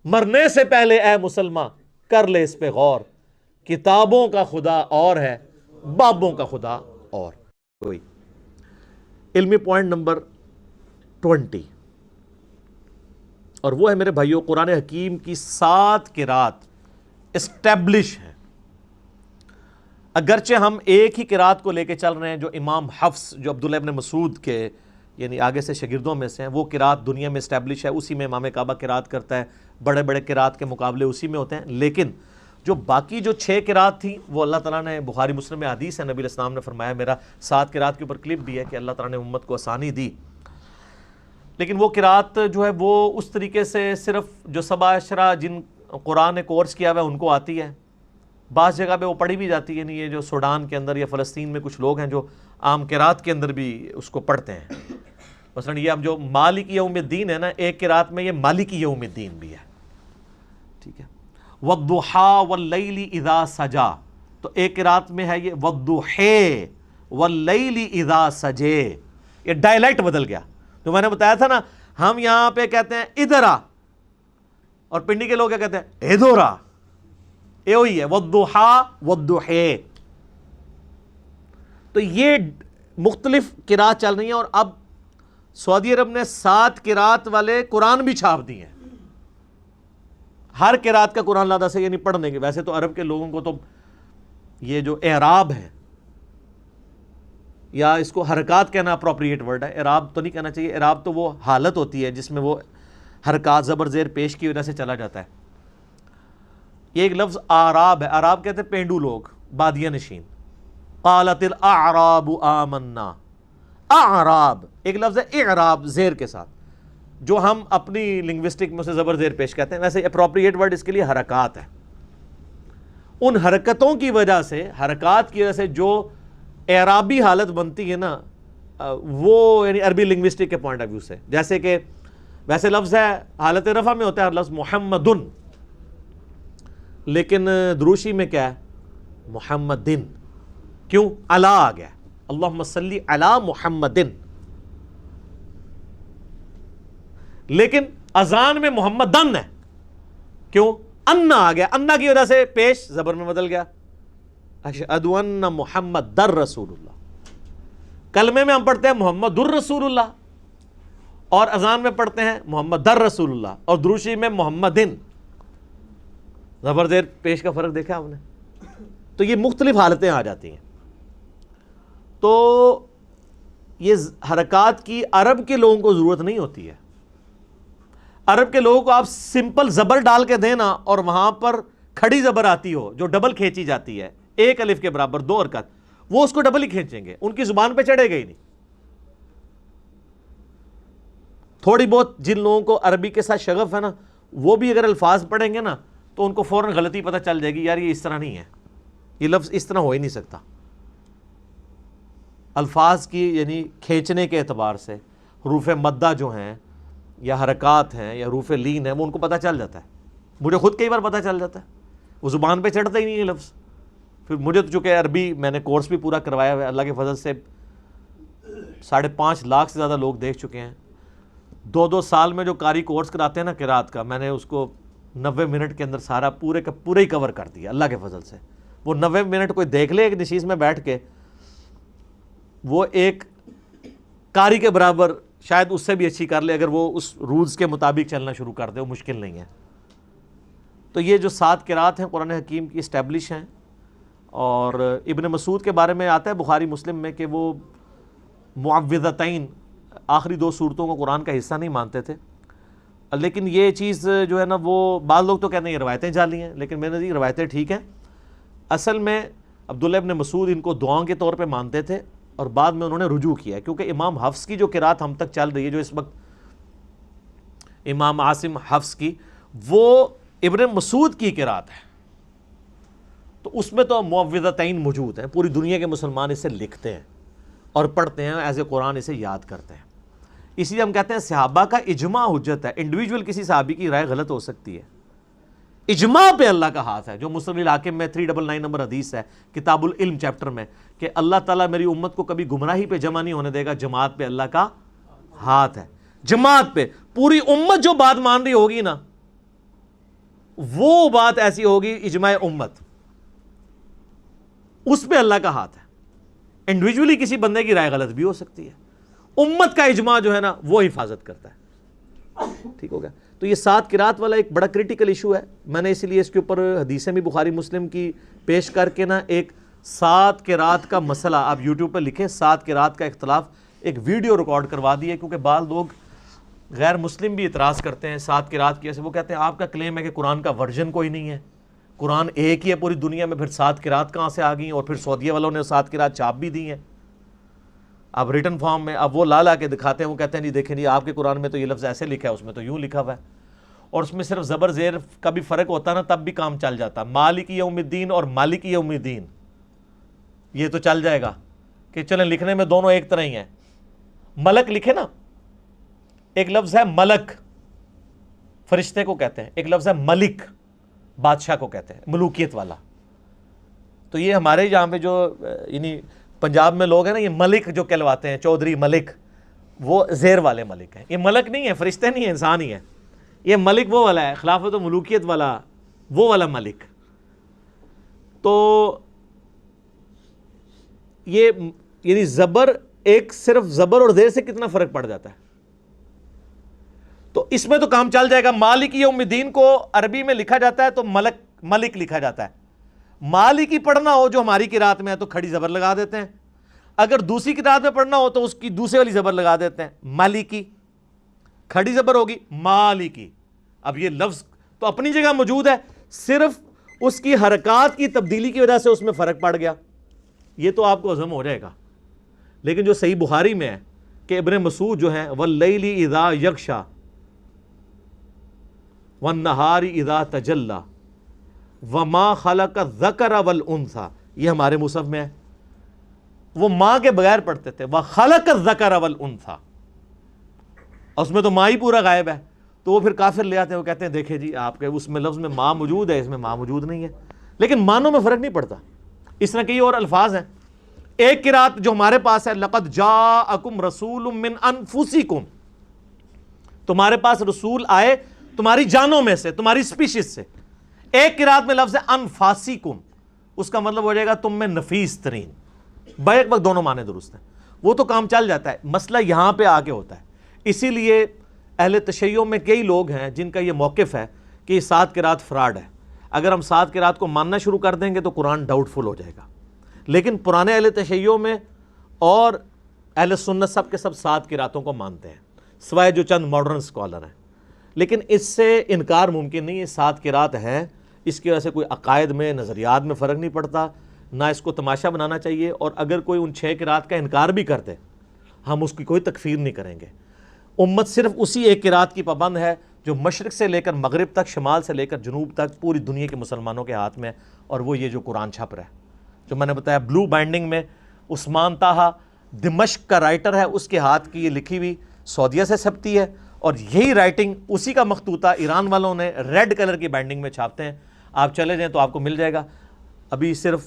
مرنے سے پہلے اے مسلمان کر لے اس پہ غور، کتابوں کا خدا اور ہے، بابوں کا خدا اور۔ کوئی علمی پوائنٹ نمبر 20، اور وہ ہے میرے بھائیوں، قرآن حکیم کی 7 قرات اسٹیبلش ہیں۔ اگرچہ ہم ایک ہی قرات کو لے کے چل رہے ہیں جو امام حفص، جو عبداللہ ابن مسعود کے یعنی آگے سے شاگردوں میں سے ہیں، وہ قرات دنیا میں اسٹیبلش ہے، اسی میں امام کعبہ قرات کرتا ہے، بڑے بڑے قرات کے مقابلے اسی میں ہوتے ہیں۔ لیکن جو باقی جو 6 قرات تھیں وہ اللہ تعالیٰ نے، بخاری مسلم میں حدیث ہے، نبی علیہ السلام نے فرمایا، میرا 7 قرات کے اوپر کلپ بھی ہے کہ اللہ تعالیٰ نے امت کو آسانی دی، لیکن وہ قرات جو ہے وہ اس طریقے سے صرف جو 7 عشرہ جن قرآن نے کورس کیا ہوا ہے ان کو آتی ہے، بعض جگہ پہ وہ پڑھی بھی جاتی ہے، یعنی یہ جو سوڈان کے اندر یا فلسطین میں کچھ لوگ ہیں جو عام قرات کے اندر بھی اس کو پڑھتے ہیں۔ مثلا یہ ہم جو مالک یوم الدین ہے نا، ایک قرات میں یہ مالک یوم الدین بھی ہے، ٹھیک ہے۔ والضحیٰ واللیل اذا سجا، تو ایک قرات میں ہے یہ والضحیٰ واللیل اذا سجے، یہ ڈائلیکٹ بدل گیا۔ تو میں نے بتایا تھا نا، ہم یہاں پہ کہتے ہیں ادھر آ، اور پنڈی کے لوگ کیا کہتے ہیں ادھر آ، یہ وہی ہے والضحیٰ والضحیٰ۔ تو یہ مختلف قرات چل رہی ہیں، اور اب سعودی عرب نے 7 قرات والے قرآن بھی چھاپ دیے ہیں۔ ہر قرات کا قرآن لادہ سے یہ نہیں پڑھنے کے، ویسے تو عرب کے لوگوں کو تو یہ جو اعراب ہے، یا اس کو حرکات کہنا اپروپریٹ ورڈ ہے، اعراب تو نہیں کہنا چاہیے، اعراب تو وہ حالت ہوتی ہے جس میں وہ حرکات زبر زیر پیش کی وجہ سے چلا جاتا ہے۔ یہ ایک لفظ آراب ہے، آراب کہتے ہیں پینڈو لوگ، بادیہ نشین۔ قالت الاعراب آمنا، اعراب ایک لفظ ہے اعراب زیر کے ساتھ، جو ہم اپنی لنگوسٹک میں اسے زبر زیر پیش کہتے ہیں، ویسے اپروپریٹ ورڈ اس کے لیے حرکات ہے۔ ان حرکتوں کی وجہ سے، حرکات کی وجہ سے جو اعرابی حالت بنتی ہے نا، وہ یعنی عربی لنگوسٹک کے پوائنٹ آف ویو سے، جیسے کہ ویسے لفظ ہے حالت رفع میں ہوتا ہے لفظ محمدن، لیکن دروشی میں کیا ہے محمدن، کیوں؟ علی آ گیا، اللہم صلی علی محمدن، لیکن اذان میں محمدن ہے، کیوں؟ انا آ گیا، انا کی وجہ سے پیش زبر میں بدل گیا، اشہد ان محمد در رسول اللہ۔ کلمے میں ہم پڑھتے ہیں محمد الرسول اللہ، اور اذان میں پڑھتے ہیں محمد در رسول اللہ، اور دروشی میں محمدن، زبر زیر پیش کا فرق دیکھا آپ نے؟ تو یہ مختلف حالتیں آ جاتی ہیں۔ تو یہ حرکات کی عرب کے لوگوں کو ضرورت نہیں ہوتی ہے۔ عرب کے لوگوں کو آپ سمپل زبر ڈال کے دینا اور وہاں پر کھڑی زبر آتی ہو جو ڈبل کھینچی جاتی ہے، ایک الف کے برابر 2 حرکات، وہ اس کو ڈبل ہی کھینچیں گے، ان کی زبان پہ چڑھے گا ہی نہیں۔ تھوڑی بہت جن لوگوں کو عربی کے ساتھ شغف ہے نا، وہ بھی اگر الفاظ پڑھیں گے نا تو ان کو فوراً غلطی پتہ چل جائے گی، یار یہ اس طرح نہیں ہے، یہ لفظ اس طرح ہو ہی نہیں سکتا۔ الفاظ کی یعنی کھینچنے کے اعتبار سے حروف مدہ جو ہیں یا حرکات ہیں یا حروف لین ہیں، وہ ان کو پتہ چل جاتا ہے، مجھے خود کئی بار پتہ چل جاتا ہے، وہ زبان پہ چڑھتا ہی نہیں ہے لفظ۔ پھر مجھے تو چونکہ عربی میں نے کورس بھی پورا کروایا ہوا ہے، اللہ کے فضل سے 5.5 لاکھ سے زیادہ لوگ دیکھ چکے ہیں۔ 2 سال میں جو قاری کورس کراتے ہیں نا قرات کا، میں نے اس کو 90 منٹ کے اندر سارا پورے کا پورا ہی کور کر دیا اللہ کے فضل سے۔ وہ 90 منٹ کوئی دیکھ لے ایک نشیز میں بیٹھ کے، وہ ایک قاری کے برابر شاید اس سے بھی اچھی کر لے اگر وہ اس رولز کے مطابق چلنا شروع کر دے، وہ مشکل نہیں ہے۔ تو یہ جو 7 قرات ہیں قرآن حکیم کی اسٹیبلش ہیں، اور ابن مسعود کے بارے میں آتا ہے بخاری مسلم میں کہ وہ معوذتین آخری 2 سورتوں کو قرآن کا حصہ نہیں مانتے تھے، لیکن یہ چیز جو ہے نا، وہ بعض لوگ تو کہتے ہیں یہ روایتیں جعلی ہیں، لیکن میں نے یہ روایتیں ٹھیک ہیں۔ اصل میں عبداللہ ابن مسعود ان کو دعاؤں کے طور پہ مانتے تھے، اور بعد میں انہوں نے رجوع کیا، کیونکہ امام حفص کی جو قرات ہم تک چل رہی ہے، جو اس وقت امام عاصم حفص کی، وہ ابن مسعود کی قرات ہے، تو اس میں تو معوذتین موجود ہیں، پوری دنیا کے مسلمان اسے لکھتے ہیں اور پڑھتے ہیں، ایز اے قرآن اسے یاد کرتے ہیں۔ اسی لیے ہم کہتے ہیں صحابہ کا اجماع حجت ہے، انڈیویجول کسی صحابی کی رائے غلط ہو سکتی ہے، اجماع پہ اللہ کا ہاتھ ہے، جو مسند الحاکم میں 399 نمبر حدیث ہے کتاب العلم چیپٹر میں، کہ اللہ تعالیٰ میری امت کو کبھی گمراہی پہ جمع نہیں ہونے دے گا، جماعت پہ اللہ کا ہاتھ ہے، جماعت پہ پوری امت جو بات مان رہی ہوگی نا، وہ بات ایسی ہوگی اجماع امت، اس پہ اللہ کا ہاتھ ہے. انڈیویجولی کسی بندے کی رائے غلط بھی ہو سکتی ہے، امت کا اجماع جو ہے نا وہ حفاظت کرتا ہے. ٹھیک ہو گیا. تو یہ 7 قرات والا ایک بڑا کریٹیکل ایشو ہے. میں نے اسی لیے اس کے اوپر حدیثیں بھی بخاری مسلم کی پیش کر کے نا ایک 7 قرات کا مسئلہ آپ یوٹیوب پہ لکھیں 7 قرات کا اختلاف، ایک ویڈیو ریکارڈ کروا دی ہے. کیونکہ بعض لوگ غیر مسلم بھی اعتراض کرتے ہیں 7 قرات کی. ایسے وہ کہتے ہیں آپ کا کلیم ہے کہ قرآن کا ورژن کوئی نہیں ہے، قرآن ایک ہی ہے پوری دنیا میں، پھر 7 قرات کہاں سے آ گئیں؟ اور پھر سعودیہ والوں نے 7 قرات چھاپ بھی دی ہیں اب ریٹن فارم میں. اب وہ لا کے دکھاتے ہیں، وہ کہتے ہیں جی دیکھیں جی آپ کے قرآن میں تو یہ لفظ ایسے لکھا ہے، اس میں تو یوں لکھا ہوا ہے. اور اس میں صرف زبر زیر کا بھی فرق ہوتا نا تب بھی کام چل جاتا. مالک یوم الدین اور مالک یوم الدین یہ تو چل جائے گا کہ چلیں لکھنے میں دونوں ایک طرح ہی ہیں. ملک لکھے نا، ایک لفظ ہے ملک فرشتے کو کہتے ہیں، ایک لفظ ہے ملک بادشاہ کو کہتے ہیں، ملوکیت والا. تو یہ ہمارے یہاں پہ جو یعنی پنجاب میں لوگ ہیں نا، یہ ملک جو کہلواتے ہیں چودھری ملک، وہ زیر والے ملک ہیں. یہ ملک نہیں ہے، فرشتے نہیں ہیں، انسان ہی ہے. یہ ملک وہ والا ہے، خلافت و ملوکیت والا وہ والا ملک. تو یہ یعنی زبر، ایک صرف زبر اور زیر سے کتنا فرق پڑ جاتا ہے. تو اس میں تو کام چل جائے گا. مالک یوم الدین کو عربی میں لکھا جاتا ہے تو ملک لکھا جاتا ہے. مالک ہی پڑھنا ہو جو ہماری قرات میں ہے تو کھڑی زبر لگا دیتے ہیں. اگر دوسری قرات میں پڑھنا ہو تو اس کی دوسری والی زبر لگا دیتے ہیں. مالکی کھڑی زبر ہوگی، مالکی. اب یہ لفظ تو اپنی جگہ موجود ہے، صرف اس کی حرکات کی تبدیلی کی وجہ سے اس میں فرق پڑ گیا. یہ تو آپ کو ہضم ہو جائے گا. لیکن جو صحیح بخاری میں ہے کہ ابن مسعود جو ہیں واللیل اذا یغشا والنہار اذا تجلی وما خلق الذکر والانثی، یہ ہمارے مصحف میں ہے. وہ ماں کے بغیر پڑھتے تھے وخلق الذکر والانثی، اس میں تو ماں ہی پورا غائب ہے. تو وہ پھر کافر لے آتے ہیں، وہ کہتے ہیں دیکھیں جی آپ کے اس میں لفظ میں ماں موجود ہے، اس میں ماں موجود نہیں ہے. لیکن معنوں میں فرق نہیں پڑتا. اس طرح کئی اور الفاظ ہیں. ایک قرات جو ہمارے پاس ہے لقد جاءکم رسول من انفسکم، تمہارے پاس رسول آئے تمہاری جانوں میں سے، تمہاری سپیشیز سے. ایک قرات میں لفظ ہے انفاسکم، اس کا مطلب ہو جائے گا تم میں نفیس ترین. بیک وقت دونوں معنی درست ہیں. وہ تو کام چل جاتا ہے. مسئلہ یہاں پہ آ کے ہوتا ہے. اسی لیے اہل تشیع میں کئی لوگ ہیں جن کا یہ موقف ہے کہ یہ 7 قرات فراڈ ہے. اگر ہم 7 قرات کو ماننا شروع کر دیں گے تو قرآن ڈاؤٹ فل ہو جائے گا. لیکن پرانے اہل تشیع میں اور اہل سنت سب کے سب 7 قراتوں کو مانتے ہیں، سوائے جو چند ماڈرن اسکالر ہیں. لیکن اس سے انکار ممکن نہیں ہے. 7 قرات ہیں، اس کی وجہ سے کوئی عقائد میں نظریات میں فرق نہیں پڑتا، نہ اس کو تماشا بنانا چاہیے. اور اگر کوئی ان 6 قرات کا انکار بھی کرتے ہم اس کی کوئی تکفیر نہیں کریں گے. امت صرف اسی ایک قرات کی پابند ہے جو مشرق سے لے کر مغرب تک، شمال سے لے کر جنوب تک پوری دنیا کے مسلمانوں کے ہاتھ میں، اور وہ یہ جو قرآن چھپ رہا ہے، جو میں نے بتایا بلو بائنڈنگ میں. عثمان طٰہٰ دمشق کا رائٹر ہے، اس کے ہاتھ کی یہ لکھی ہوئی سعودیہ سے چھپتی ہے، اور یہی رائٹنگ اسی کا مخطوطہ ایران والوں نے ریڈ کلر کی بائنڈنگ میں چھاپتے ہیں. آپ چلے جائیں تو آپ کو مل جائے گا. ابھی صرف